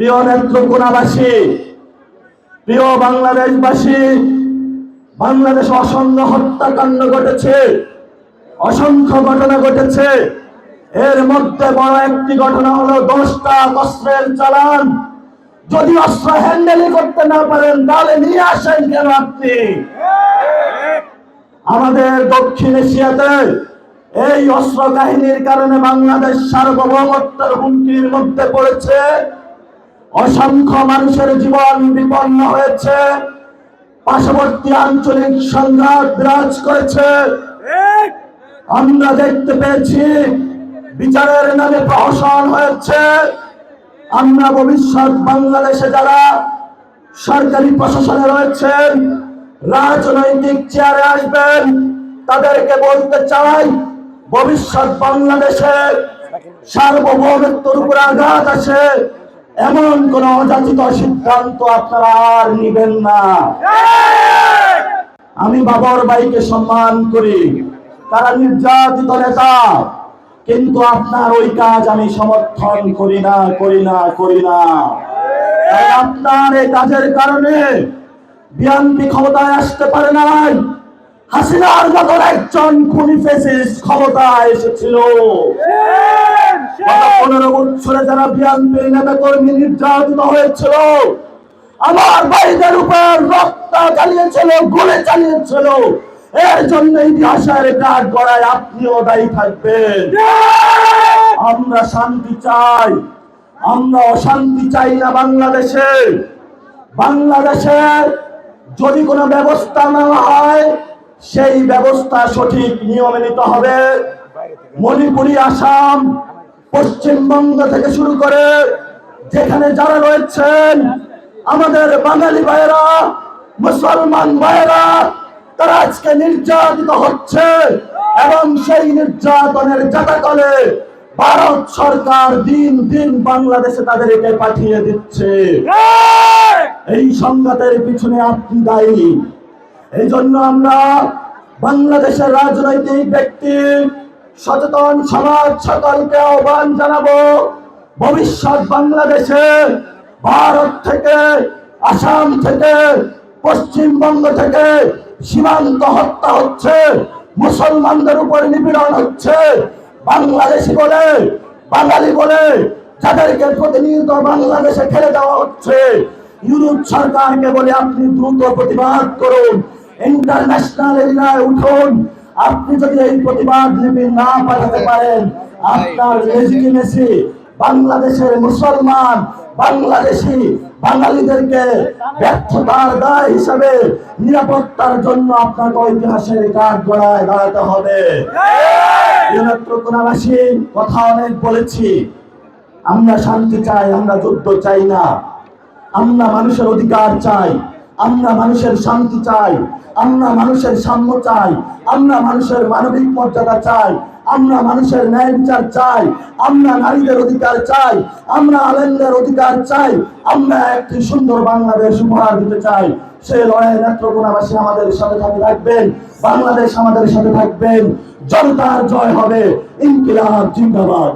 প্রিয় নেত্রকোনাবাসী, প্রিয় বাংলাদেশবাসী, বাংলাদেশে অসংখ্য হত্যাকাণ্ড ঘটেছে, অসংখ্য ঘটনা ঘটেছে। এর মধ্যে বড় একটি ঘটনা হলো 10টা অস্ত্রের চালান। যদি অস্ত্র হ্যান্ডেলই করতে না পারেন তাহলে নিয়ে আসেন কেন আপনি? আমাদের দক্ষিণ এশিয়াতে এই অস্ত্র কাহিনীর কারণে বাংলাদেশ সার্বভৌমত্বের হুমকির মধ্যে পড়েছে। অসংখ্য মানুষের জীবন বিপন্ন হয়েছে, পার্শ্ববর্তী আঞ্চলিক সংঘাত বিরাজ করেছে। আমরা দেখতে পেয়েছি বিচারের নামে প্রহসন হয়েছে। আমরা ভবিষ্যৎ বাংলাদেশে যারা সরকারি প্রশাসনে রয়েছেন, রাজনৈতিক চেয়ারে আসবেন, তাদেরকে বলতে চাই, ভবিষ্যৎ বাংলাদেশে সার্বভৌমত্বের উপর আঘাত আসে এমন কোন অযাচিত সিদ্ধান্ত আপনারা আর নিবেন না। আমি বাবর ভাইকে সম্মান করি, তারা নির্যাতিত নেতা, কিন্তু আপনার ওই কাজ আমি সমর্থন করি না। আপনার এই কাজের কারণে বিএনপি ক্ষমতায় আসতে পারে নাই। হাসিনার মতো একজন খুনি ফ্যাসিস্ট ক্ষমতায় এসেছিল। 15 বছরে যারা বিএনপির নেতা কর্মী নির্যাতিত হয়েছিল, আমার ভাইদের উপর রক্ত চালিয়েছিল, গুলি চালিয়েছিল, এর জন্য ইতিহাসের কাঠ গড়ায় আপনিও দায়ী থাকবেন। আমরা শান্তি চাই, আমরা অশান্তি চাই না। বাংলাদেশে যদি কোনো ব্যবস্থা নেওয়া হয়, সেই ব্যবস্থা সঠিক নিয়মে নিতে হবে। মণিপুরি, আসাম, পশ্চিমবঙ্গ থেকে শুরু করে যেখানে যারা রয়েছেন, আমাদের বাঙালি ভাইয়েরা, মুসলমান ভাইয়েরা, তারা আজকে নির্যাতিত হচ্ছে এবং সেই নির্যাতনের জাতাকলে ভারত সরকার দিন দিন বাংলাদেশে তাদেরকে পাঠিয়ে দিচ্ছে। এই সংঘাতের পিছনে আপনি দায়ী। এই জন্য আমরা বাংলাদেশের রাজনৈতিক ব্যক্তি, সচেতন সমাজ সকলকে আহ্বান জানাবো, ভবিষ্যৎ বাংলাদেশে ভারত থেকে, আসাম থেকে, পশ্চিমবঙ্গ থেকে সীমান্ত হত্যা হচ্ছে, মুসলমানদের উপর নিপীড়ন হচ্ছে। বাংলাদেশি বলে, বাঙালি বলে যাদেরকে প্রতিনিয়ত বাংলাদেশে ফেলে দেওয়া হচ্ছে, ইউরোপ সরকারকে বলে আপনি দ্রুত প্রতিবাদ করুন, ইন্টারন্যাশনাল এরিয়ায় উঠুন। আপনি যদি এই প্রতিবাদ লিপি না পাঠাতে পারেন, আপনার লেজিটিমেসি বাংলাদেশের মুসলমান, বাংলাদেশি বাঙালিদেরকে ব্যর্থতার দায় হিসাবে নিরাপত্তার জন্য আপনাকে ঐতিহাসিক কাঠ গড়ায় দাঁড়াতে হবে। নেত্রকোনাবাসী, কথা অনেক বলেছি। আমরা শান্তি চাই, আমরা যুদ্ধ চাই না। আমরা মানুষের অধিকার চাই, আমরা মানুষের শান্তি চাই, আমরা মানুষের সাম্য চাই, আমরা মানুষের মানবিক মর্যাদা চাই, আমরা মানুষের ন্যায় বিচার চাই, আমরা নারীদের অধিকার চাই, আমরা আলেমদের অধিকার চাই, আমরা একটি সুন্দর বাংলাদেশ উপহার দিতে চাই। সেই লড়াই নেত্রকোনাবাসী আমাদের সাথে থাকবেন, বাংলাদেশ আমাদের সাথে থাকবেন। জনতার জয় হবে। ইনকিলাব জিন্দাবাদ।